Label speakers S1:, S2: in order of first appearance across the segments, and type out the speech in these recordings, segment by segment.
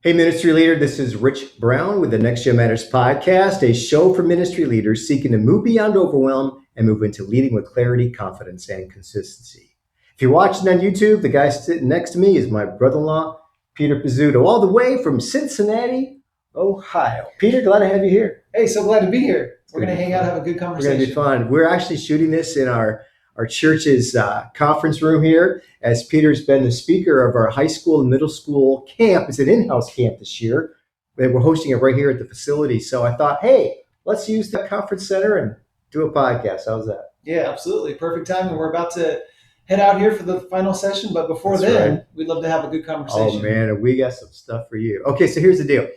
S1: Hey, ministry leader, this is Rich Brown with the Next Gen Matters podcast, a show for ministry leaders seeking to move beyond overwhelm and move into leading with clarity, confidence, and consistency. If you're watching on YouTube, the guy sitting next to me is my brother-in-law, Peter Pizzuto, all the way from Cincinnati, Ohio. Peter, glad to have you here.
S2: Hey, so glad to be here. We're going to hang out, have a good conversation.
S1: We're going to be fun. We're actually shooting this in our church's conference room here, as Peter's been the speaker of our high school and middle school camp. It's an in-house camp this year. We're hosting it right here at the facility. So I thought, hey, let's use the conference center and do a podcast. How's that?
S2: Yeah, absolutely. Perfect timing. We're about to head out here for the final session. But before we'd love to have a good conversation.
S1: Oh, man, we got some stuff for you. Okay, so here's the deal.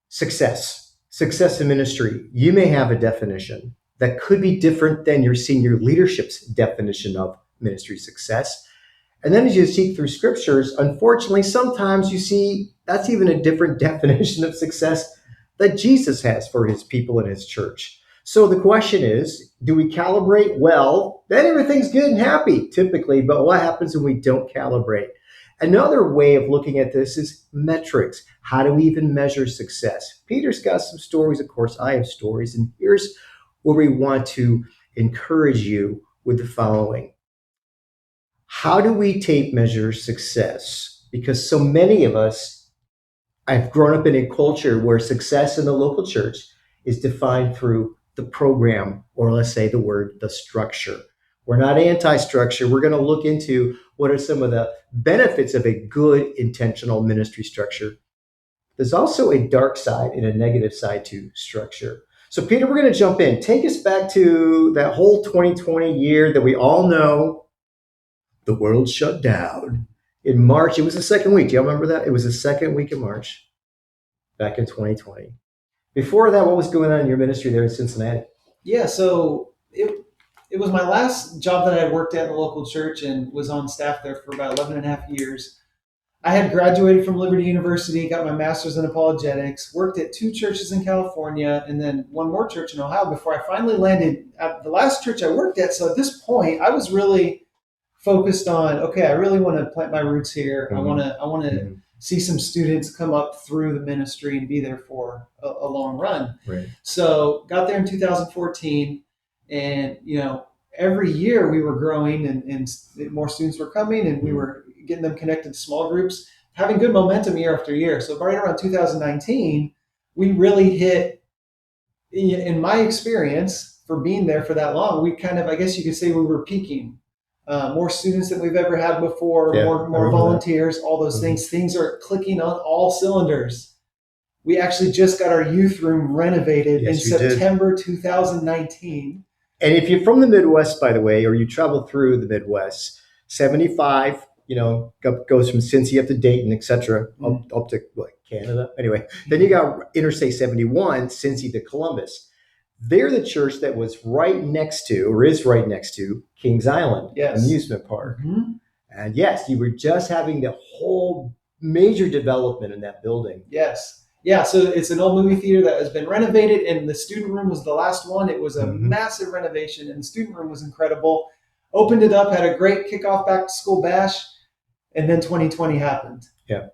S1: Success in ministry. You may have a definition that could be different than your senior leadership's definition of ministry success. And then as you seek through scriptures, unfortunately, sometimes you see that's even a different definition of success that Jesus has for his people and his church. So the question is, do we calibrate well? Then everything's good and happy, typically, but what happens when we don't calibrate? Another way of looking at this is metrics. How do we even measure success? Peter's got some stories, of course, I have stories, and here's where we want to encourage you with the following. How do we tape measure success? Because so many of us, I've grown up in a culture where success in the local church is defined through the program, or let's say the structure. We're not anti-structure. We're going to look into what are some of the benefits of a good intentional ministry structure. There's also a dark side and a negative side to structure. So Peter, we're going to jump in. Take us back to that whole 2020 year that we all know the world shut down. In March, it was the second week. Do you remember that? It was the second week of March back in 2020. Before that, what was going on in your ministry there in Cincinnati?
S2: Yeah, so it was my last job that I had worked at in the local church and was on staff there for about 11 and a half years. I had graduated from Liberty University, got my master's in apologetics, worked at 2 churches in California, and then one more church in Ohio before I finally landed at the last church I worked at. So at this point, I was really focused on, okay, I really want to plant my roots here. Mm-hmm. I want to see some students come up through the ministry and be there for a long run.
S1: Right.
S2: So got there in 2014, and every year we were growing and more students were coming, and we were getting them connected to small groups, having good momentum year after year. So right around 2019, we really hit, in my experience, for being there for that long, we kind of, I guess you could say we were peaking. More students than we've ever had before, more volunteers, all those things. Things are clicking on all cylinders. We actually just got our youth room renovated in September 2019.
S1: And if you're from the Midwest, by the way, or you travel through the Midwest, 75, goes from Cincy up to Dayton, et cetera, up to Canada. Anyway, then you got Interstate 71, Cincy to Columbus. They're the church that was right next to, or is right next to, Kings Island amusement park. Mm-hmm. And yes, you were just having the whole major development in that building.
S2: Yes. Yeah, so it's an old movie theater that has been renovated, and the student room was the last one. It was a massive renovation, and the student room was incredible. Opened it up, had a great kickoff back to school bash, and then 2020 happened.
S1: Yeah.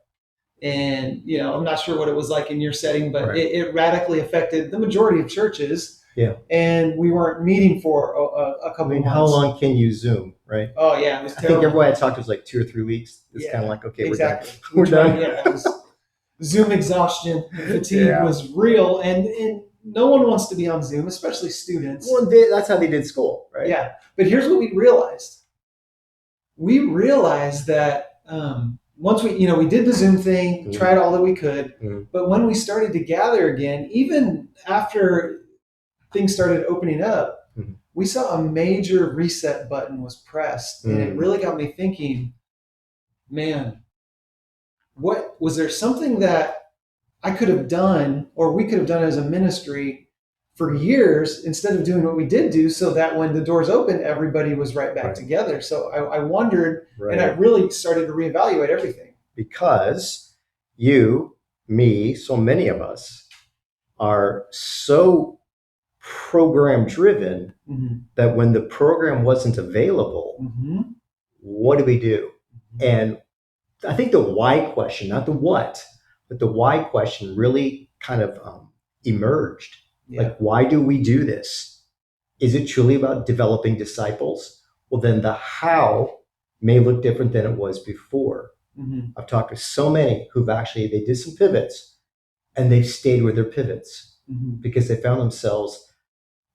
S2: And, I'm not sure what it was like in your setting, but it radically affected the majority of churches.
S1: Yeah.
S2: And we weren't meeting for a couple months.
S1: How long can you Zoom, right?
S2: Oh, yeah. It was terrible.
S1: I think everybody I talked to was like 2 or 3 weeks. It's kind of like, okay,
S2: exactly.
S1: we're done.
S2: Yeah, it was Zoom exhaustion, fatigue was real. And no one wants to be on Zoom, especially students.
S1: Well, that's how they did school, right?
S2: Yeah. But here's what we realized. We realized that once we did the Zoom thing, tried all that we could, but when we started to gather again, even after things started opening up, we saw a major reset button was pressed, and it really got me thinking, man, was there something that I could have done, or we could have done as a ministry for years instead of doing what we did do, so that when the doors opened, everybody was right back together. So I wondered, and I really started to reevaluate everything.
S1: Because you, me, so many of us are so program driven that when the program wasn't available, what do we do? And I think the why question, not the what, but the why question really kind of emerged.
S2: Yeah.
S1: Like, why do we do this? Is it truly about developing disciples? Well, then the how may look different than it was before.
S2: Mm-hmm.
S1: I've talked to so many who've actually, they did some pivots and they've stayed with their pivots
S2: Mm-hmm.
S1: because they found themselves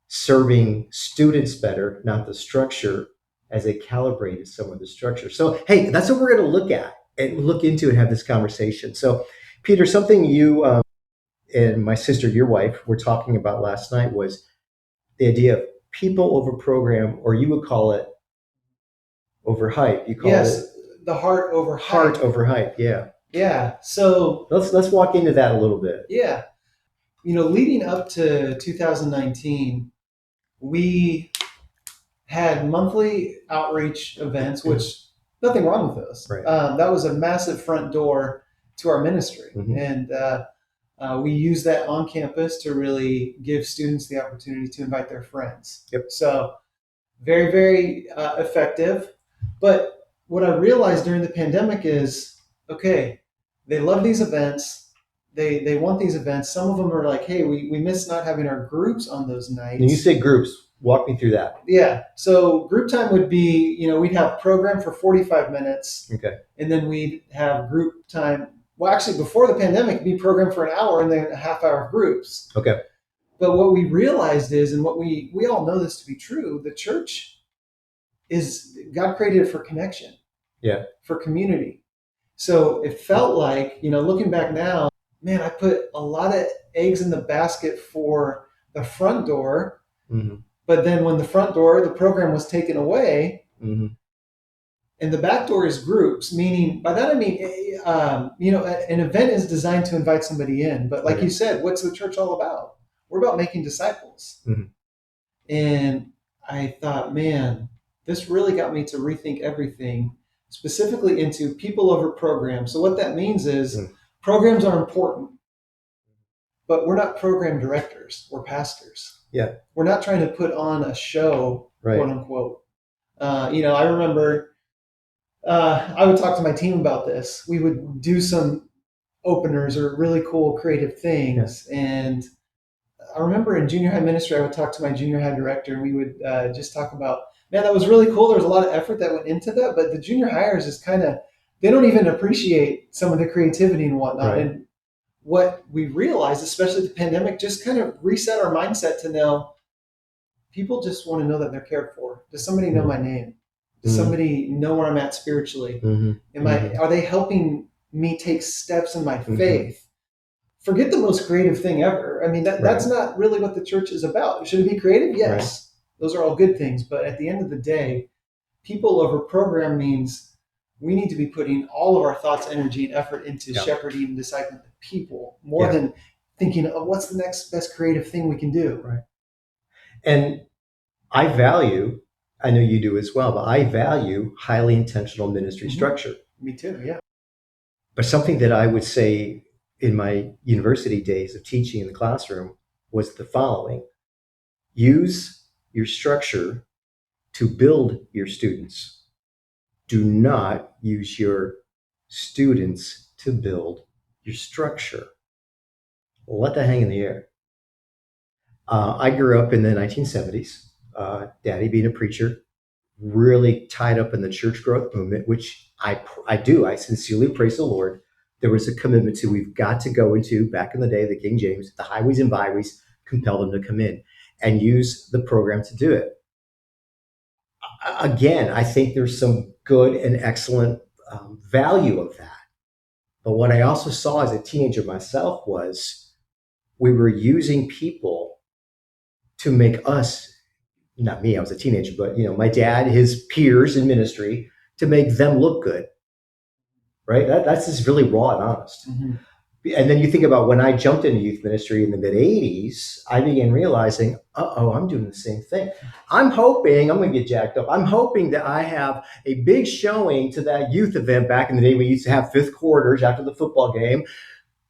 S1: serving students better, not the structure, as they calibrated some of the structure. So, hey, that's what we're going to look at and look into and have this conversation. So, Peter, something you and my sister, your wife, were talking about last night was the idea of people over program, or you would call it over hype. You call
S2: Yes,
S1: it
S2: the heart over
S1: heart
S2: hype.
S1: over hype. Yeah.
S2: Yeah. So
S1: Let's walk into that a little bit.
S2: yeah, leading up to 2019, we had monthly outreach events, which nothing wrong with those.
S1: Right.
S2: That was a massive front door to our ministry,
S1: Mhm.
S2: and we use that on campus to really give students the opportunity to invite their friends.
S1: Yep.
S2: So very, very effective. But what I realized during the pandemic is, okay, they love these events. They want these events. Some of them are like, hey, we miss not having our groups on those nights.
S1: When you say groups, walk me through that.
S2: Yeah. So group time would be, we'd have program for 45 minutes.
S1: Okay.
S2: And then we'd have group time. Well, actually, before the pandemic, it'd be program for an hour and then a half hour of groups.
S1: Okay.
S2: But what we realized is, and what we all know this to be true, the church is, God created it for connection.
S1: Yeah.
S2: For community. So it felt like, looking back now, man, I put a lot of eggs in the basket for the front door.
S1: Mm-hmm.
S2: But then when the front door, the program was taken away,
S1: mm-hmm.
S2: and the back door is groups, meaning, by that I mean, an event is designed to invite somebody in. But like you said, what's the church all about? We're about making disciples.
S1: Mm-hmm.
S2: And I thought, man, this really got me to rethink everything, specifically into people over programs. So what that means is programs are important, but we're not program directors. We're pastors.
S1: Yeah.
S2: We're not trying to put on a show,
S1: right.
S2: quote unquote. I remember I would talk to my team about this. We would do some openers or really cool creative things. Yeah. And I remember in junior high ministry, I would talk to my junior high director and we would just talk about, man, that was really cool. There was a lot of effort that went into that, but the junior hires is they don't even appreciate some of the creativity and whatnot. Right. And what we realized, especially the pandemic, just kind of reset our mindset to know people just want to know that they're cared for. Does somebody know my name? Does somebody know where I'm at spiritually? Mm-hmm. Are they helping me take steps in my faith? Forget the most creative thing ever. I mean, that's not really what the church is about. Should it be creative? Yes. Right. Those are all good things. But at the end of the day, people over program means we need to be putting all of our thoughts, energy, and effort into shepherding and discipling the people more than thinking, oh, what's the next best creative thing we can do?
S1: Right. And I know you do as well, but I value highly intentional ministry structure.
S2: Me too, yeah.
S1: But something that I would say in my university days of teaching in the classroom was the following: use your structure to build your students. Do not use your students to build your structure. Let that hang in the air. I grew up in the 1970s. Daddy, being a preacher, really tied up in the church growth movement, which I do. I sincerely praise the Lord. There was a commitment to, we've got to go into, back in the day, the King James, the highways and byways, compel them to come in and use the program to do it. Again, I think there's some good and excellent value of that. But what I also saw as a teenager myself was we were using people to make us, not me, I was a teenager, but my dad, his peers in ministry, to make them look good. Right? That's just really raw and honest. Mm-hmm. And then you think about when I jumped into youth ministry in the mid 80s, I began realizing, I'm doing the same thing. I'm hoping, I'm going to get jacked up. I'm hoping that I have a big showing to that youth event back in the day. We used to have fifth quarters after the football game,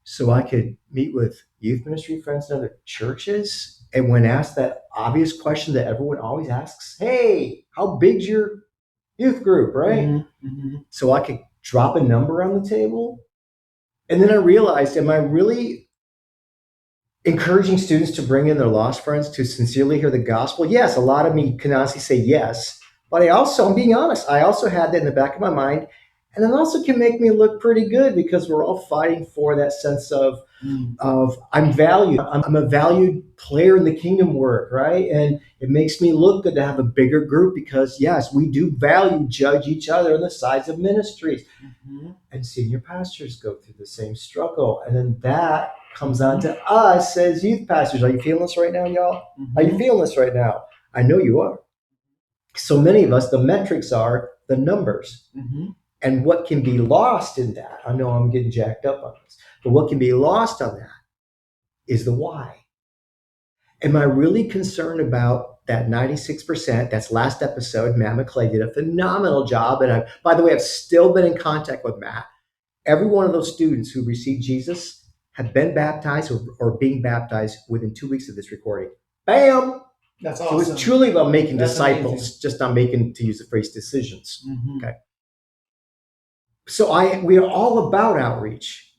S1: so I could meet with youth ministry friends in other churches. And when asked that obvious question that everyone always asks, hey, how big's your youth group, right? Mm-hmm. Mm-hmm. So I could drop a number on the table And then I realized, am I really encouraging students to bring in their lost friends to sincerely hear the gospel? Yes, a lot of me can honestly say yes. But I'm being honest, I also had that in the back of my mind. And it also can make me look pretty good because we're all fighting for that sense of I'm valued. I'm a valued player in the kingdom work, right? And it makes me look good to have a bigger group because yes, we do value judge each other on the sides of ministries. Mm-hmm. And senior pastors go through the same struggle. And then that comes on to us as youth pastors. Are you feeling this right now, y'all? Mm-hmm. Are you feeling this right now? I know you are. So many of us, the metrics are the numbers. Mm-hmm. And what can be lost in that, I know I'm getting jacked up on this, but what can be lost on that is the why. Am I really concerned about that 96%? That's last episode. Matt McClay did a phenomenal job. And by the way, I've still been in contact with Matt. Every one of those students who received Jesus have been baptized or being baptized within 2 weeks of this recording. Bam!
S2: That's awesome.
S1: So it's truly about making
S2: That's
S1: disciples,
S2: amazing.
S1: just not making, to use the phrase, decisions.
S2: Mm-hmm.
S1: Okay. So we are all about outreach,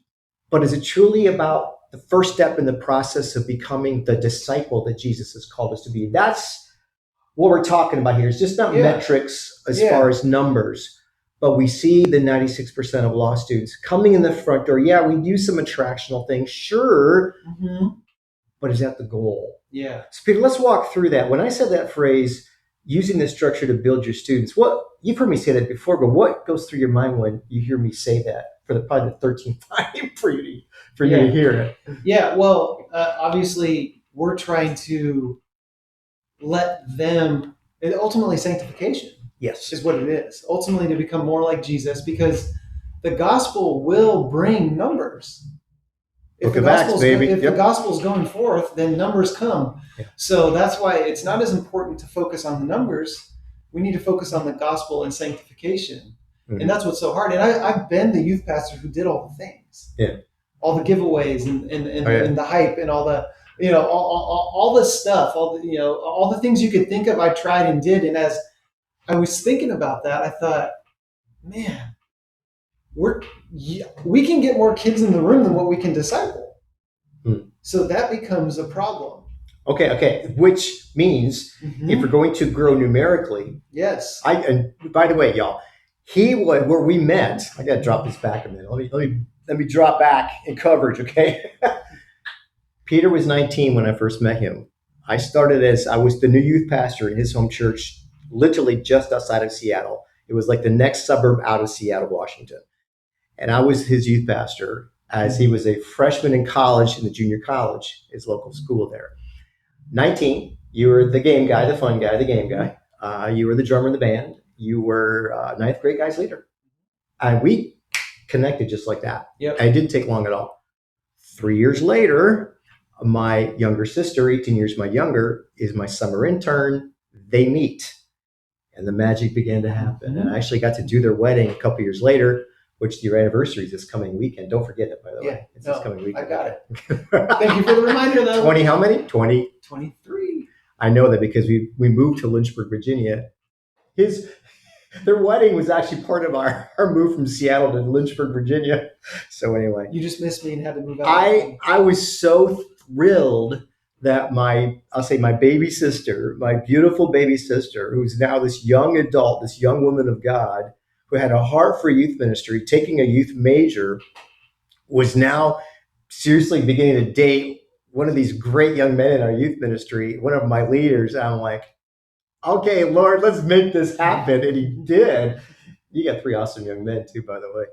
S1: but is it truly about the first step in the process of becoming the disciple that Jesus has called us to be? That's what we're talking about here. It's just not metrics as far as numbers, but we see the 96% of law students coming in the front door. Yeah, we do some attractional things, sure, but is that the goal?
S2: Yeah.
S1: So Peter, let's walk through that. When I said that phrase, using the structure to build your students, what you've heard me say that before, but what goes through your mind when you hear me say that for probably the 13th time for you to hear it?
S2: Yeah, well, obviously we're trying to let them, and ultimately sanctification is what it is. Ultimately to become more like Jesus, because the gospel will bring numbers. If the gospel's going forth, then numbers come. Yeah. So that's why it's not as important to focus on the numbers. We need to focus on the gospel and sanctification. Mm-hmm. And that's what's so hard. And I've been the youth pastor who did all the things.
S1: Yeah.
S2: All the giveaways and the hype and all the, all the stuff, all the things you could think of, I tried and did. And as I was thinking about that, I thought, man, we can get more kids in the room than what we can disciple. So that becomes a problem.
S1: Okay. Which means if we're going to grow numerically.
S2: Yes.
S1: And by the way, y'all, where we met, I got to drop this back a minute. Let me drop back in coverage. Okay. Peter was 19 when I first met him. I was the new youth pastor in his home church, literally just outside of Seattle. It was like the next suburb out of Seattle, Washington. And I was his youth pastor as he was a freshman in college in the junior college, his local school there. 19, you were the game guy, the fun guy, the game guy. You were the drummer in the band. You were ninth grade guys leader. And we connected just like that.
S2: Yep.
S1: And it didn't take long at all. 3 years later, my younger sister, 18 years my younger, is my summer intern. They meet. And the magic began to happen. And I actually got to do their wedding a couple years later, which their anniversary is this coming weekend. Don't forget it, by the way. It's this coming weekend.
S2: I got it. Thank you for the reminder, though.
S1: 20, how many? 20.
S2: 23.
S1: I know that because we moved to Lynchburg, Virginia. Their wedding was actually part of our move from Seattle to Lynchburg, Virginia. So anyway.
S2: You just missed me and had to move out.
S1: I was so thrilled that my baby sister, my beautiful baby sister, who's now this young adult, this young woman of God, who had a heart for youth ministry, taking a youth major, was now seriously beginning to date one of these great young men in our youth ministry, one of my leaders. And I'm like, okay, Lord, let's make this happen. And he did. You got 3 awesome young men too, by the way.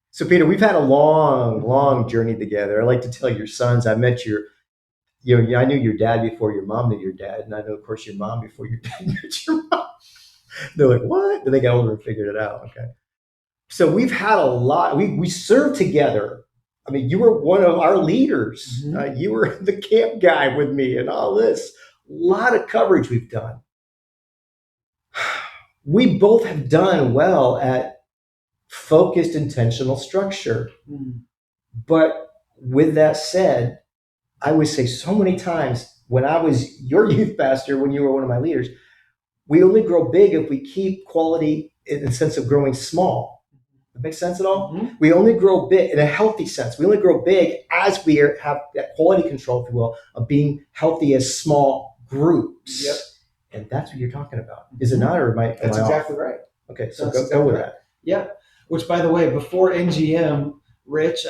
S1: So Peter, we've had a long, long journey together. I like to tell your sons, I met I knew your dad before your mom knew your dad. And I know, of course, your mom before your dad knew your mom. They're like, what? Then they got older and figured it out. Okay. So we've had a lot. We served together. I mean, you were one of our leaders. Mm-hmm. You were the camp guy with me and all this. A lot of coverage we've done. We both have done well at focused, intentional structure. Mm-hmm. But with that said, I would say so many times when I was your youth pastor, when you were one of my leaders, we only grow big if we keep quality in the sense of growing small. That makes sense at all?
S2: Mm-hmm.
S1: We only grow big in a healthy sense. We only grow big as we have that quality control, if you will, of being healthy as small groups.
S2: Yep.
S1: And that's what you're talking about. Is it not, or am I
S2: That's exactly right.
S1: Okay, so
S2: That's
S1: go
S2: exactly
S1: with
S2: right.
S1: that.
S2: Yeah. Which, by the way, before NGM, Rich,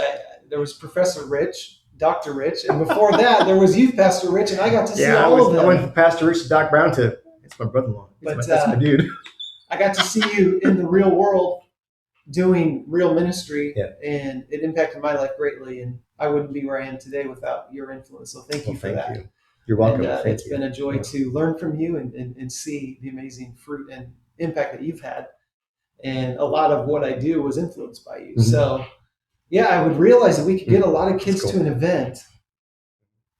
S2: there was Professor Rich, Dr. Rich, and before that, there was Youth Pastor Rich, and I got to see all of them.
S1: I went from Pastor Rich to Doc Brown to, it's my brother-in-law. That's my dude.
S2: I got to see you in the real world doing real ministry,
S1: Yeah.
S2: and it impacted my life greatly, and I wouldn't be where I am today without your influence. So thank you for that.
S1: You. You're welcome.
S2: And, it's been a joy to learn from you and see the amazing fruit and impact that you've had. And a lot of what I do was influenced by you. Mm-hmm. So, yeah, I would realize that we could get a lot of kids to an event,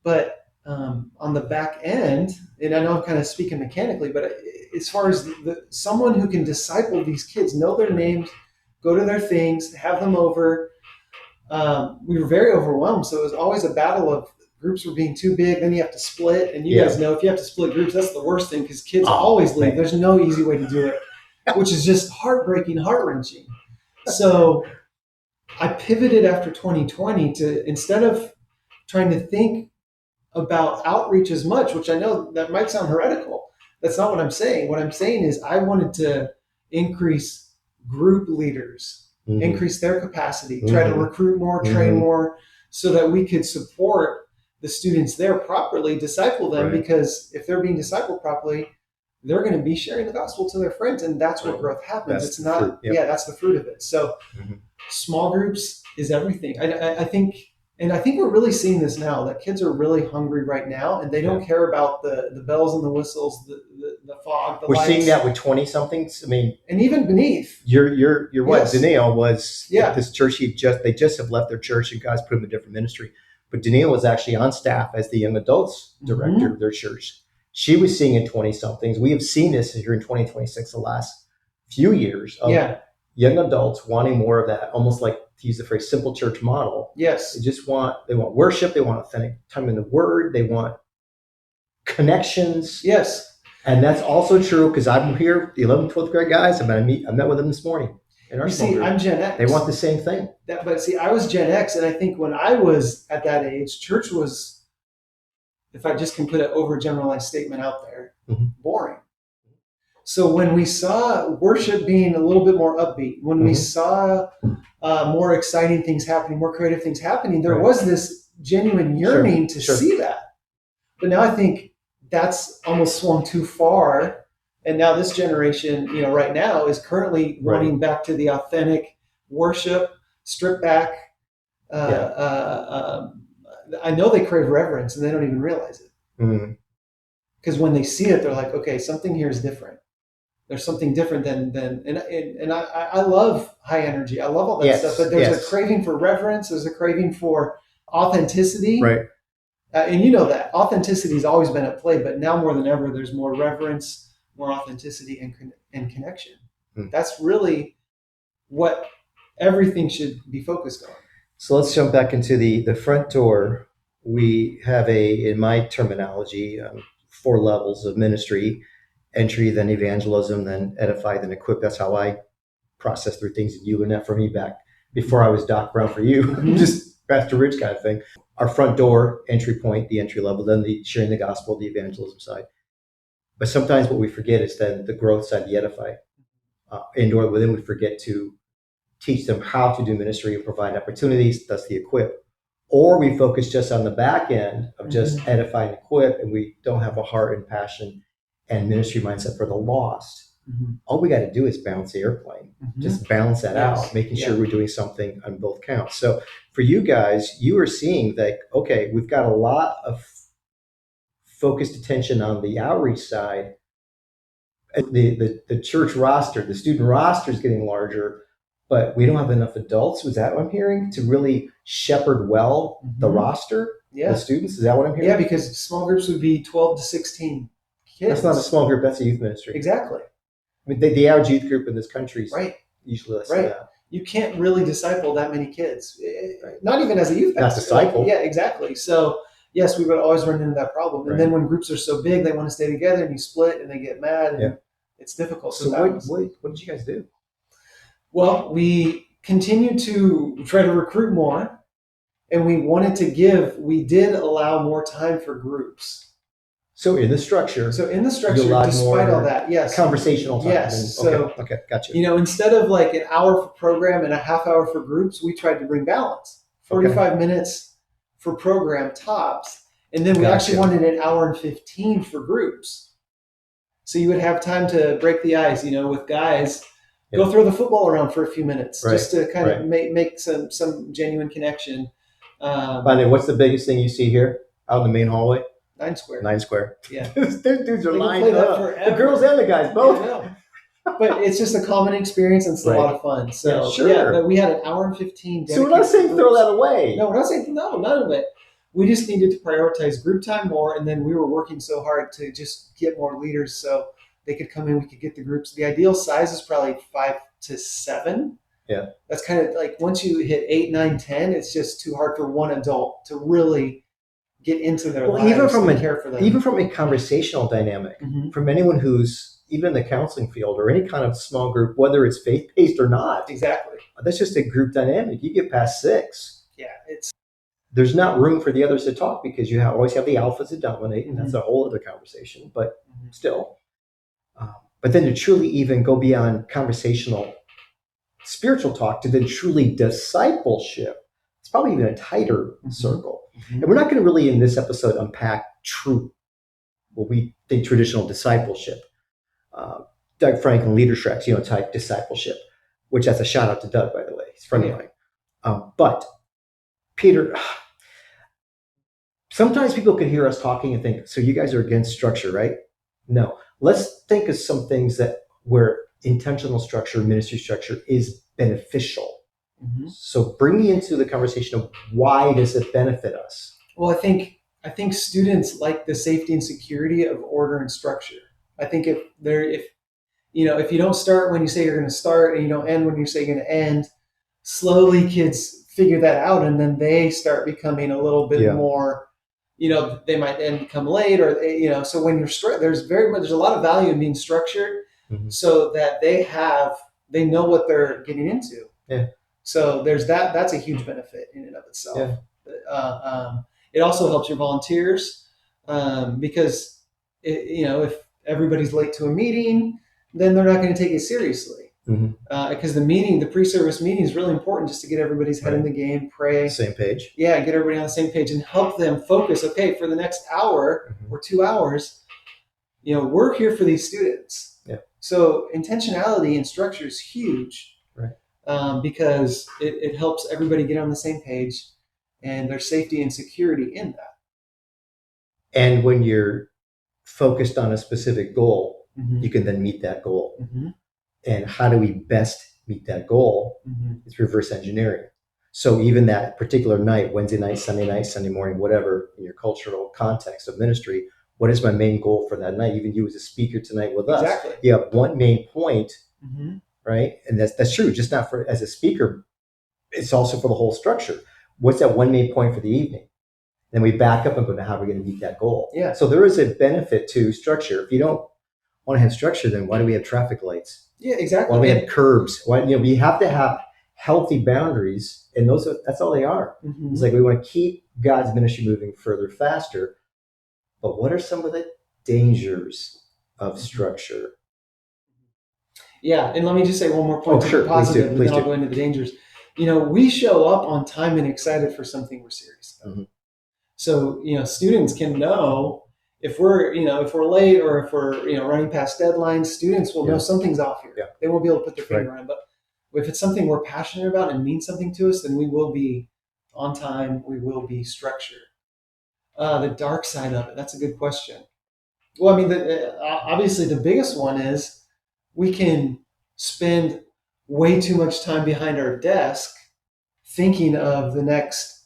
S2: but on the back end, and I know I'm kind of speaking mechanically, but as far as someone who can disciple these kids, know their names, go to their things, have them over, we were very overwhelmed. So it was always a battle of groups were being too big. Then you have to split. And you guys know if you have to split groups, that's the worst thing because kids always leave. Man. There's no easy way to do it, which is just heartbreaking, heart-wrenching. So I pivoted after 2020 to, instead of trying to think about outreach as much, which I know that might sound heretical. That's not what I'm saying. What I'm saying is I wanted to increase group leaders, increase their capacity, try to recruit more, train more, so that we could support the students there properly, disciple them, because if they're being discipled properly, they're going to be sharing the gospel to their friends, and that's where growth happens. It's not, that's the fruit of it. So small groups is everything. I think we're really seeing this now, that kids are really hungry right now, and they don't care about the bells and the whistles, the fog, the lights.
S1: We're seeing that with 20-somethings. I mean,
S2: and even beneath.
S1: You're what?
S2: Yes.
S1: Danielle was at this church. They just have left their church, and God's put them in a different ministry. But Danielle was actually on staff as the young adults director of their church. She was seeing in 20-somethings. We have seen this here in 2026, the last few years of young adults wanting more of that, almost like, to use the phrase, simple church model.
S2: Yes.
S1: They want worship. They want authentic time in the Word. They want connections.
S2: Yes.
S1: And that's also true because I'm here, the 11th, 12th grade guys. I met with them this morning.
S2: You see, I'm Gen X.
S1: They want the same thing.
S2: But see, I was Gen X, and I think when I was at that age, church was, if I just can put an overgeneralized statement out there, boring. So when we saw worship being a little bit more upbeat, when we saw more exciting things happening, more creative things happening, there was this genuine yearning to see that. But now I think that's almost swung too far. And now this generation, right now is currently running back to the authentic worship, stripped back. I know they crave reverence and they don't even realize it. Because when they see it, they're like, okay, something here is different. There's something different and I love high energy. I love all that stuff, but there's a craving for reverence. There's a craving for authenticity.
S1: Right.
S2: And you know that authenticity has always been at play, but now more than ever, there's more reverence, more authenticity and connection. That's really what everything should be focused on.
S1: So let's jump back into the front door. We have in my terminology, 4 levels of ministry: entry, then evangelism, then edify, then equip. That's how I process through things. And you learned that from me back before I was Doc Brown for you, just Pastor Rich kind of thing. Our front door, entry point, the entry level, then the sharing the gospel, the evangelism side. But sometimes what we forget is then the growth side, the edify. Indoor within, we forget to teach them how to do ministry and provide opportunities, thus the equip. Or we focus just on the back end of just edify and equip, and we don't have a heart and passion and ministry mindset for the lost. All we got to do is balance the airplane. Just balance that out, making sure we're doing something on both counts. So for you guys, you are seeing that, okay, we've got a lot of focused attention on the outreach side. The church roster, the student roster is getting larger, but we don't have enough adults. Was that what I'm hearing? To really shepherd well the roster, the students? Is that what I'm hearing?
S2: Yeah, because small groups would be 12 to 16 kids.
S1: That's not a small group. That's a youth ministry.
S2: Exactly.
S1: I mean, the average youth group in this country is usually less than that.
S2: You can't really disciple that many kids, not even as a youth pastor.
S1: Not disciple.
S2: Yeah, exactly. So yes, we would always run into that problem. And then when groups are so big, they want to stay together, and you split, and they get mad, and it's difficult.
S1: So what did you guys do?
S2: Well, we continued to try to recruit more, and we did allow more time for groups.
S1: So in the structure,
S2: despite all that, yes,
S1: conversational time.
S2: Yes.
S1: Okay, gotcha.
S2: Instead of like an hour for program and a half hour for groups, we tried to bring balance. 45 minutes for program tops, and then we actually wanted an hour and 15 for groups. So you would have time to break the ice, with guys. Go throw the football around for a few minutes, just to kind of make some genuine connection.
S1: By the way, what's the biggest thing you see here out in the main hallway?
S2: 9 square.
S1: 9 square.
S2: Yeah.
S1: These dudes are lined up. The girls and the guys, both.
S2: Yeah, but it's just a common experience, and it's a lot of fun. So, but we had an hour and 15.
S1: So we're not saying throw that away.
S2: No, we're not saying none of it. We just needed to prioritize group time more, and then we were working so hard to just get more leaders so they could come in, we could get the groups. The ideal size is probably 5 to 7.
S1: Yeah.
S2: That's kind of like once you hit 8, 9, 10, it's just too hard for one adult to really get into their lives and care for them.
S1: Even from a conversational dynamic, from anyone who's even in the counseling field or any kind of small group, whether it's faith-based or not.
S2: Exactly.
S1: That's just a group dynamic. You get past 6.
S2: Yeah.
S1: There's not room for the others to talk because you always have the alphas that dominate, and that's a whole other conversation, but still. But then to truly even go beyond conversational spiritual talk to then truly discipleship, it's probably even a tighter circle. And we're not going to really in this episode unpack what we think traditional discipleship, Doug Franklin leadership, type discipleship, which that's a shout out to Doug, by the way. He's a friend of mine. But Peter, sometimes people could hear us talking and think, so you guys are against structure, right? No. Let's think of some things where intentional structure, ministry structure is beneficial. So bring me into the conversation of why does it benefit us?
S2: Well, I think students like the safety and security of order and structure. I think if you don't start when you say you're going to start and you don't end when you say you're going to end, slowly kids figure that out, and then they start becoming a little bit more. They might then become late, or So when you're there's a lot of value in being structured, so that they know what they're getting into.
S1: Yeah.
S2: So there's that. That's a huge benefit in and of itself. Yeah. It also helps your volunteers because if everybody's late to a meeting, then they're not going to take it seriously. Because the pre-service meeting is really important just to get everybody's head in the game, pray.
S1: Same page.
S2: Yeah, get everybody on the same page and help them focus. Okay, for the next hour or 2 hours, we're here for these students.
S1: Yeah.
S2: So intentionality and structure is huge. Because it helps everybody get on the same page, and there's safety and security in that.
S1: And when you're focused on a specific goal, you can then meet that goal. And how do we best meet that goal? It's reverse engineering. So even that particular night, Wednesday night, Sunday morning, whatever, in your cultural context of ministry, what is my main goal for that night? Even you as a speaker tonight with us, you have one main point. Right? And that's true, just not for as a speaker, it's also for the whole structure. What's that one main point for the evening? Then we back up and go to how we're going to meet that goal. Yeah. So there is a benefit to structure. If you don't want to have structure, then why do we have traffic lights?
S2: Yeah, exactly.
S1: Why do we have curbs? Why we have to have healthy boundaries, and that's all they are. It's like we want to keep God's ministry moving further, faster. But what are some of the dangers of structure?
S2: Yeah, and let me just say one more point to the positive, and then I'll go into the dangers. We show up on time and excited for something we're serious about. So, students can know if we're late or if we're, running past deadlines, students will know something's off here. Yeah. They won't be able to put their finger on it. But if it's something we're passionate about and means something to us, then we will be on time. We will be structured. The dark side of it, that's a good question. Well, obviously the biggest one is, we can spend way too much time behind our desk thinking of the next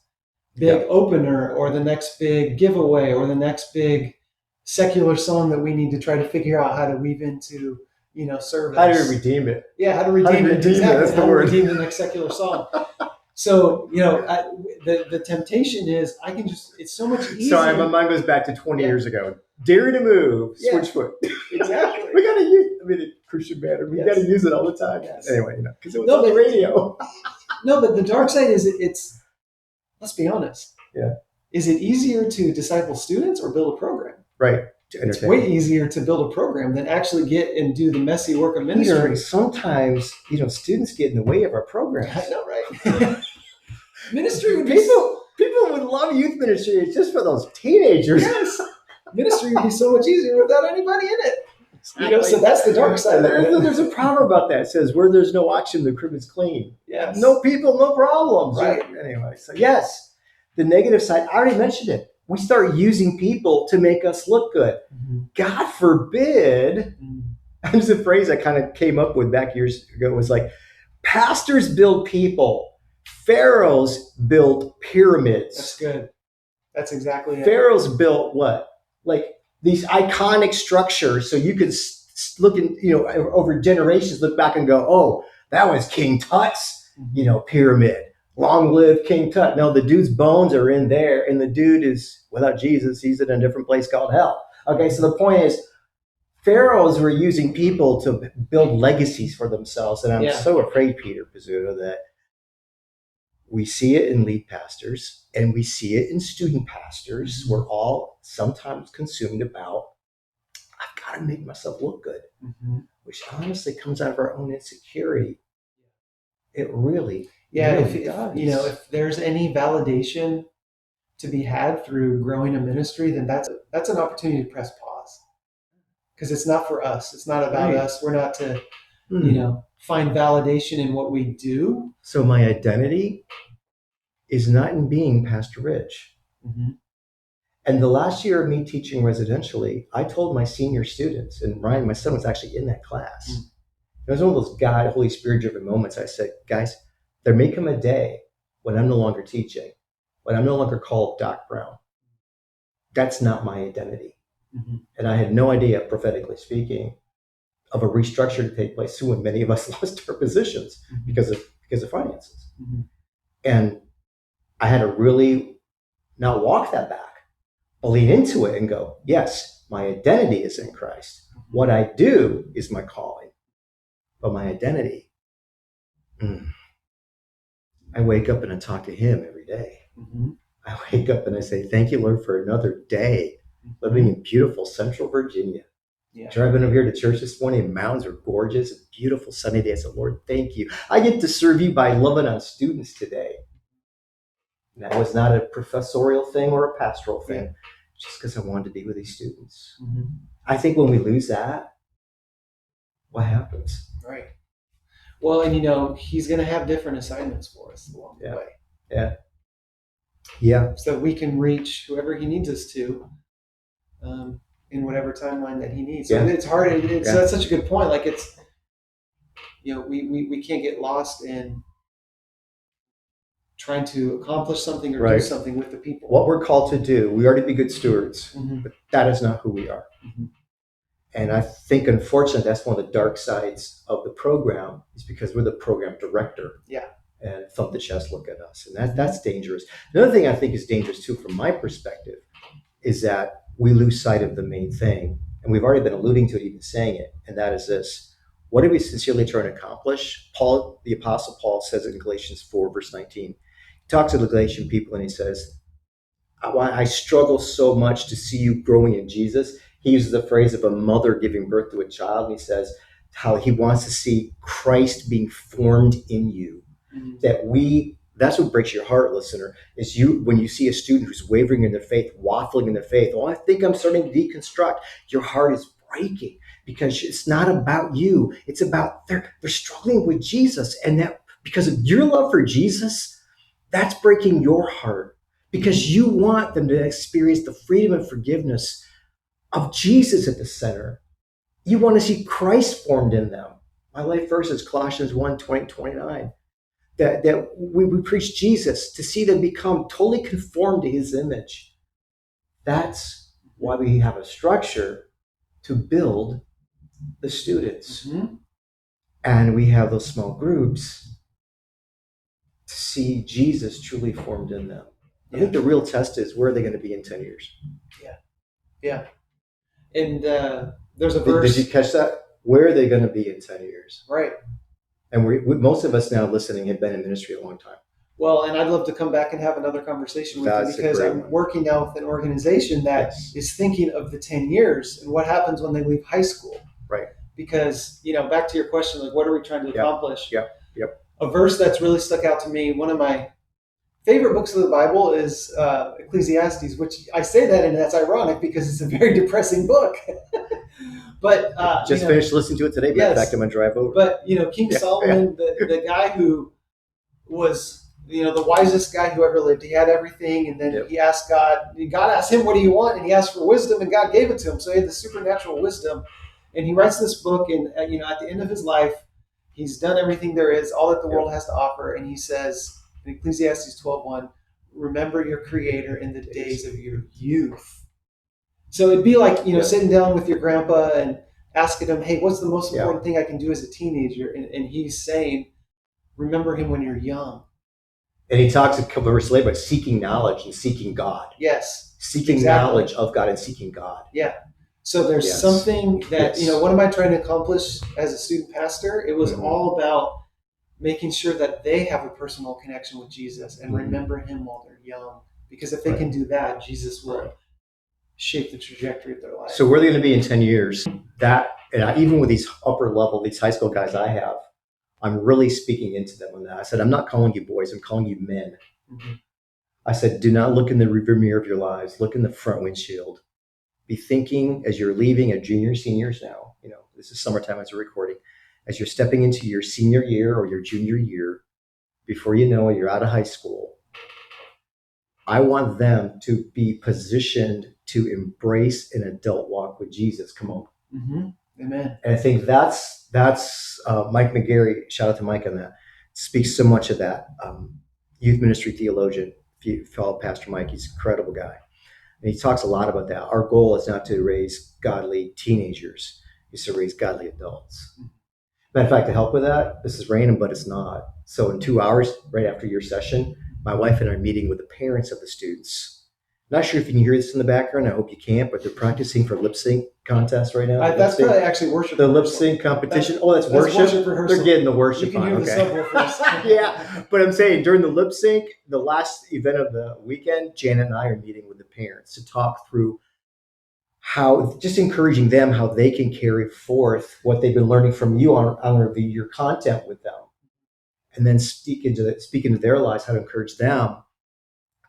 S2: big opener or the next big giveaway or the next big secular song that we need to try to figure out how to weave into, service.
S1: How do we redeem it?
S2: Yeah, how to redeem it. Exactly.
S1: That's the word.
S2: Redeem the next secular song. So, the temptation is it's so much easier.
S1: Sorry, my mind goes back to 20 years ago. Dare to move, switch foot.
S2: Exactly.
S1: We got to use, Christian banner. We
S2: Yes.
S1: got to use it all the time.
S2: Yes.
S1: Anyway, because it was
S2: No,
S1: on the
S2: but-
S1: radio.
S2: No, but the dark side is it's, let's be honest.
S1: Yeah.
S2: Is it easier to disciple students or build a program?
S1: Right.
S2: It's way easier to build a program than actually get and do the messy work of ministry.
S1: Sometimes, students get in the way of our programs.
S2: I know, right? Ministry would be
S1: People would love youth ministry just for those teenagers.
S2: yes. Ministry would be so much easier without anybody in it. So that's the dark side.
S1: There's a proverb about that. It says, where there's no oxen, the crib is clean.
S2: Yes.
S1: No people, no problems.
S2: Right.
S1: Anyway, so yes, the negative side, I already mentioned it. We start using people to make us look good.
S2: Mm-hmm.
S1: God forbid. There's a phrase I kind of came up with back years ago. It was like, pastors build people. Pharaohs built pyramids.
S2: That's good. That's exactly it.
S1: Pharaohs built what? Like these iconic structures, so you could look in, over generations, look back and go, oh, that was King Tut's, pyramid. Long live King Tut. No, the dude's bones are in there, and the dude is, without Jesus, he's in a different place called hell. Okay, so the point is, pharaohs were using people to build legacies for themselves, and I'm so afraid, Peter Pizzuto, that we see it in lead pastors and we see it in student pastors. Mm-hmm. We're all sometimes consumed about, I've got to make myself look good, which honestly comes out of our own insecurity. It really, does.
S2: If there's any validation to be had through growing a ministry, then that's an opportunity to press pause, because it's not for us. It's not about us. We're not to, find validation in what we do.
S1: So my identity is not in being Pastor Rich.
S2: Mm-hmm.
S1: And the last year of me teaching residentially, I told my senior students, and Ryan, my son, was actually in that class. Mm-hmm. It was one of those God, Holy Spirit-driven moments. I said, guys, there may come a day when I'm no longer teaching, when I'm no longer called Doc Brown. That's not my identity. Mm-hmm. And I had no idea, prophetically speaking, of a restructure to take place soon when many of us lost our positions because of finances. Mm-hmm. And I had to really not walk that back, but lean into it and go, yes, my identity is in Christ. What I do is my calling, but my identity, I wake up and I talk to him every day. Mm-hmm. I wake up and I say, thank you, Lord, for another day living in beautiful Central Virginia. Yeah. Driving over here to church this morning, mountains are gorgeous. A beautiful sunny day. I said, Lord, thank you. I get to serve you by loving on students today. And that was not a professorial thing or a pastoral thing, just because I wanted to be with these students. Mm-hmm. I think when we lose that, what happens?
S2: Right. Well, and he's going to have different assignments for us along the way.
S1: Yeah. Yeah.
S2: So we can reach whoever he needs us to. In whatever timeline that he needs. So it's hard. That's such a good point. Like it's, we can't get lost in trying to accomplish something or do something with the people.
S1: What we're called to do, we are to be good stewards, but that is not who we are. Mm-hmm. And I think, unfortunately, that's one of the dark sides of the program, is because we're the program director.
S2: Yeah.
S1: And thump the chest, look at us. And that's dangerous. Another thing I think is dangerous, too, from my perspective, is that we lose sight of the main thing. And we've already been alluding to it, even saying it. And that is this. What are we sincerely trying to accomplish? Paul, the Apostle Paul, says in Galatians 4, verse 19. He talks to the Galatian people and he says, I struggle so much to see you growing in Jesus. He uses the phrase of a mother giving birth to a child. And he says how he wants to see Christ being formed in you. Mm-hmm. That's what breaks your heart, listener, is when you see a student who's wavering in their faith, waffling in their faith. Oh, I think I'm starting to deconstruct. Your heart is breaking because it's not about you. It's about they're struggling with Jesus. And that because of your love for Jesus, that's breaking your heart because you want them to experience the freedom and forgiveness of Jesus at the center. You want to see Christ formed in them. My life verse is Colossians 1:20-29. That we preach Jesus to see them become totally conformed to his image. That's why we have a structure to build the students. Mm-hmm. And we have those small groups to see Jesus truly formed in them. I think the real test is, where are they going to be in 10 years?
S2: Yeah. And there's a verse.
S1: Did you catch that? Where are they going to be in 10 years?
S2: Right.
S1: And most of us now listening have been in ministry a long time.
S2: Well, and I'd love to come back and have another conversation with
S1: That's
S2: you, because I'm working now with an organization that is thinking of the 10 years and what happens when they leave high school.
S1: Right.
S2: Because, back to your question, like, what are we trying to accomplish?
S1: Yep.
S2: A verse that's really stuck out to me, one of my favorite books of the Bible is Ecclesiastes, which I say that, and that's ironic because it's a very depressing book. But
S1: finished listening to it today. Yes, in fact, I'm going to drive over.
S2: But King Solomon, the guy who was the wisest guy who ever lived, he had everything, and then he asked God. God asked him, "What do you want?" And he asked for wisdom, and God gave it to him. So he had the supernatural wisdom, and he writes this book. And at the end of his life, he's done everything there is, all that the world has to offer, and he says in Ecclesiastes 12:1, "Remember your Creator in the days of your youth." So it'd be like, sitting down with your grandpa and asking him, "Hey, what's the most important thing I can do as a teenager?" And he's saying, remember him when you're young.
S1: And he talks a couple of verses later about seeking knowledge and seeking God.
S2: Yes.
S1: Seeking knowledge of God and seeking God.
S2: Yeah. So there's something that, what am I trying to accomplish as a student pastor? It was all about making sure that they have a personal connection with Jesus and remember him while they're young. Because if they can do that, Jesus will shape the trajectory of their life.
S1: So where are they going to be in 10 years? Even with these upper level, these high school guys I have, I'm really speaking into them on that. I said, I'm not calling you boys, I'm calling you men. Mm-hmm. I said, do not look in the rearview mirror of your lives. Look in the front windshield. Be thinking as you're leaving as juniors, seniors now. This is summertime as we're recording. As you're stepping into your senior year or your junior year, before you know it, you're out of high school. I want them to be positioned to embrace an adult walk with Jesus. Come on.
S2: Mm-hmm. Amen.
S1: And I think that's Mike McGarry, shout out to Mike on that, speaks so much of that. Youth ministry theologian. If you follow Pastor Mike, he's an incredible guy. And he talks a lot about that. Our goal is not to raise godly teenagers, it's to raise godly adults. Matter of fact, to help with that, this is random, but it's not. So in 2 hours, right after your session, my wife and I are meeting with the parents of the students. Not sure if you can hear this in the background. I hope you can't, but they're practicing for lip sync contest right now.
S2: That's probably actually worship.
S1: The lip sync competition. That's worship. They're getting the worship.
S2: You can hear the subwoofers.
S1: Yeah, but I'm saying during the lip sync, the last event of the weekend, Janet and I are meeting with the parents to talk through how, just encouraging them how they can carry forth what they've been learning from you on your content with them, and then speak into their lives, how to encourage them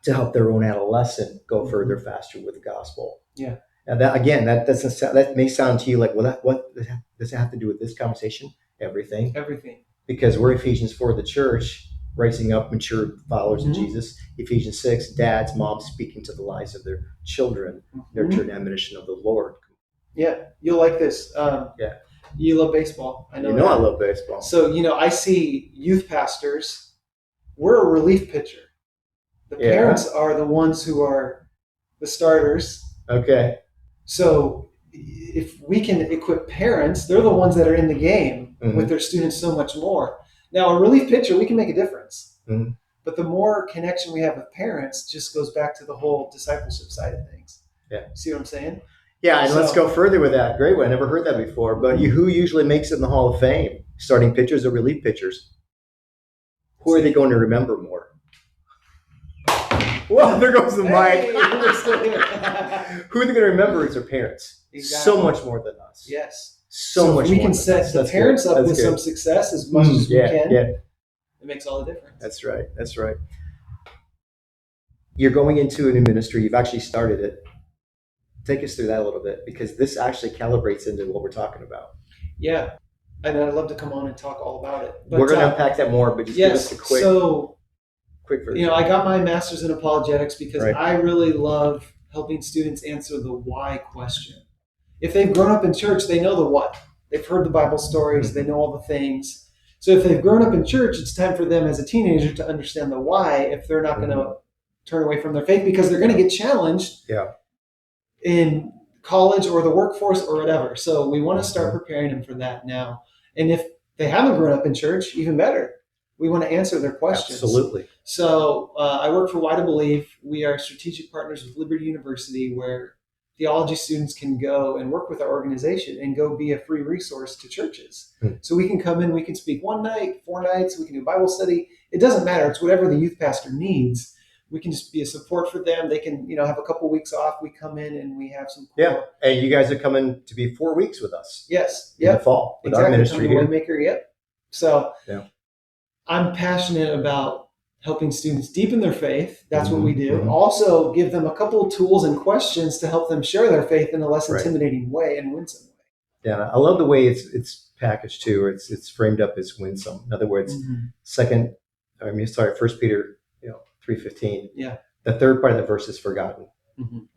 S1: to help their own adolescent go further faster with the gospel.
S2: Yeah.
S1: And that may sound to you like, well, what does it have to do with this conversation? Everything. Because we're Ephesians 4, the church, raising up mature followers of Jesus. Ephesians 6, dads, moms speaking to the lives of their children, nurture and admonition of the Lord.
S2: Yeah, you'll like this. You love baseball. I know.
S1: I love baseball.
S2: So, I see youth pastors. We're a relief pitcher. The parents are the ones who are the starters.
S1: Okay.
S2: So if we can equip parents, they're the ones that are in the game with their students so much more. Now, a relief pitcher, we can make a difference. Mm-hmm. But the more connection we have with parents just goes back to the whole discipleship side of things.
S1: Yeah.
S2: See what I'm saying?
S1: Yeah, and let's go further with that. Great one. I never heard that before. But who usually makes it in the Hall of Fame? Starting pitchers or relief pitchers? Who are they going to remember more? Well, there goes the mic. Who are they going to remember is their parents.
S2: Exactly.
S1: So much more than us.
S2: Yes.
S1: So much more.
S2: We can set the parents up with some success as much as we can. Yeah. It makes all the difference.
S1: That's right. You're going into a new ministry. You've actually started it. Take us through that a little bit, because this actually calibrates into what we're talking about.
S2: Yeah. And I'd love to come on and talk all about it.
S1: But we're going to unpack that more, but just give us a quick version.
S2: I got my master's in apologetics because I really love helping students answer the why question. If they've grown up in church, they know the what. They've heard the Bible stories. They know all the things. So if they've grown up in church, it's time for them as a teenager to understand the why if they're not going to turn away from their faith, because they're going to get challenged in college or the workforce or whatever. So we want to start preparing them for that now. And if they haven't grown up in church, even better. We want to answer their questions.
S1: Absolutely.
S2: So I work for Why to Believe. We are strategic partners with Liberty University, where theology students can go and work with our organization and go be a free resource to churches. So we can come in, we can speak one night, 4 nights, we can do Bible study. It doesn't matter. It's whatever the youth pastor needs. We can just be a support for them. They can, have a couple weeks off. We come in and we have some.
S1: Yeah, and you guys are coming to be 4 weeks with us.
S2: Yes,
S1: in the fall with our ministry here.
S2: Waymaker, yep. So I'm passionate about helping students deepen their faith. That's what we do. Also give them a couple of tools and questions to help them share their faith in a less intimidating way and winsome way.
S1: Yeah, I love the way it's packaged too. Or it's framed up as winsome. In other words, First Peter 3:15.
S2: Yeah.
S1: The third part of the verse is forgotten.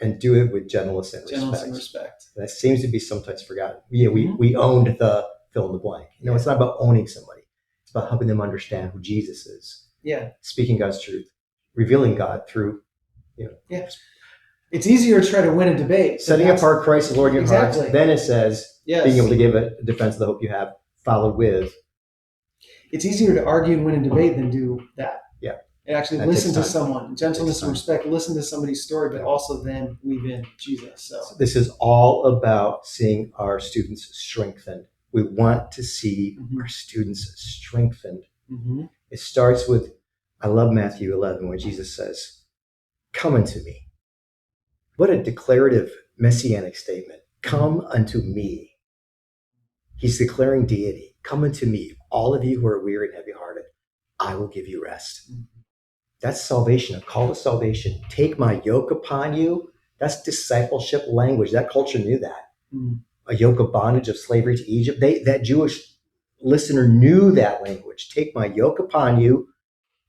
S1: And do it with gentleness and respect. That seems to be sometimes forgotten. Yeah, we owned the fill in the blank. It's not about owning somebody. It's about helping them understand who Jesus is.
S2: Yeah.
S1: Speaking God's truth, revealing God through,
S2: It's easier to try to win a debate.
S1: Setting apart Christ as Lord in your heart. Then it says, being able to give a defense of the hope you have, followed with.
S2: It's easier to argue and win a debate than do that.
S1: Yeah.
S2: And actually listen to someone, gentleness and respect, listen to somebody's story, but also then weave in Jesus. So
S1: this is all about seeing our students strengthened. We want to see our students strengthened. It starts with, I love Matthew 11, where Jesus says, come unto me. What a declarative messianic statement. Come unto me. He's declaring deity. Come unto me, all of you who are weary and heavy hearted. I will give you rest. That's salvation, a call to salvation. Take my yoke upon you. That's discipleship language. That culture knew that. A yoke of bondage, of slavery to Egypt. That Jewish listener knew that language. Take my yoke upon you.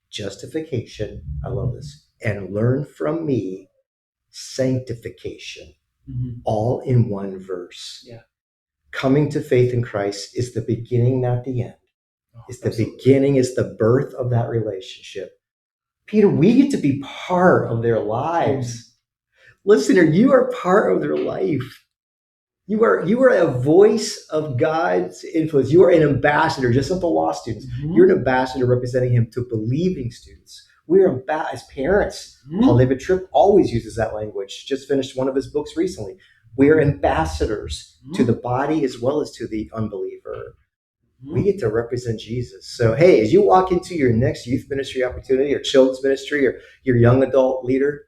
S1: Justification. I love this. And learn from me sanctification. All in one verse.
S2: Yeah.
S1: Coming to faith in Christ is the beginning, not the end. It's the beginning, is the birth of that relationship. Peter, we get to be part of their lives. Listener, you are part of their life. You are a voice of God's influence. You are an ambassador, just like the law students. You're an ambassador representing him to believing students. We are as parents. Paul David Tripp always uses that language. Just finished one of his books recently. We are ambassadors to the body as well as to the unbeliever. We get to represent Jesus. So, hey, as you walk into your next youth ministry opportunity or children's ministry or your young adult leader,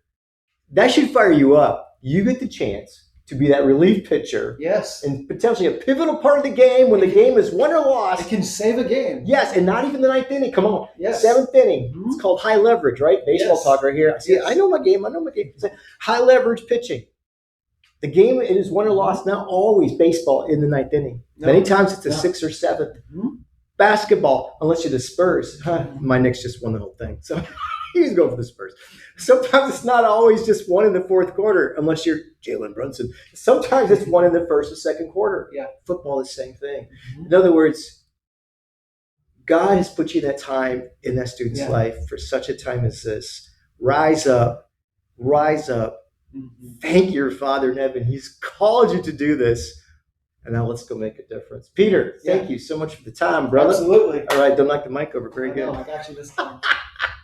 S1: that should fire you up. You get the chance to be that relief pitcher.
S2: Yes.
S1: And potentially a pivotal part of the game when the game is won or lost.
S2: It can save a game.
S1: Yes, and not even the 9th inning. Come on.
S2: Yes.
S1: 7th inning. It's called high leverage, right? Baseball talk right here. See, I know my game. High leverage pitching. The game, it is won or lost, not always baseball in the 9th inning. Many times it's a 6th or 7th. Basketball, unless you're the Spurs. My Knicks just won the whole thing. So he's going for the Spurs. Sometimes it's not always just one in the 4th quarter, unless you're Jalen Brunson. Sometimes it's one in the 1st or 2nd quarter.
S2: Yeah.
S1: Football is the same thing. In other words, God has put you that time in that student's life for such a time as this. Rise up. Rise up. Thank your Father in heaven. He's called you to do this. And now let's go make a difference. Peter, thank you so much for the time, brother.
S2: Absolutely.
S1: All right, don't knock the mic over. Very good.
S2: I got you this time.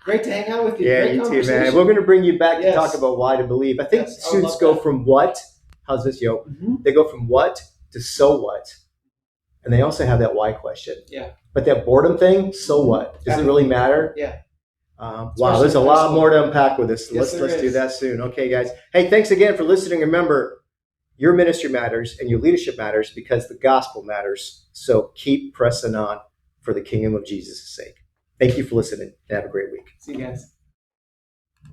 S2: Great to hang out with you.
S1: Yeah,
S2: Great
S1: you too, man. We're going to bring you back to
S2: Yes.
S1: talk about why to believe. I think
S2: Yes, I
S1: students
S2: love
S1: go
S2: that.
S1: from what? How's this, yo? They go from what to so what. And they also have that why question.
S2: Yeah.
S1: But that boredom thing, so what? Does it really matter?
S2: Yeah.
S1: Wow, there's a lot more to unpack with this.
S2: Yes,
S1: Let's
S2: there
S1: do
S2: is.
S1: that soon. Okay, guys. Hey, thanks again for listening. Remember, your ministry matters and your leadership matters because the gospel matters. So keep pressing on for the kingdom of Jesus' sake. Thank you for listening and have a great week.
S2: See you guys.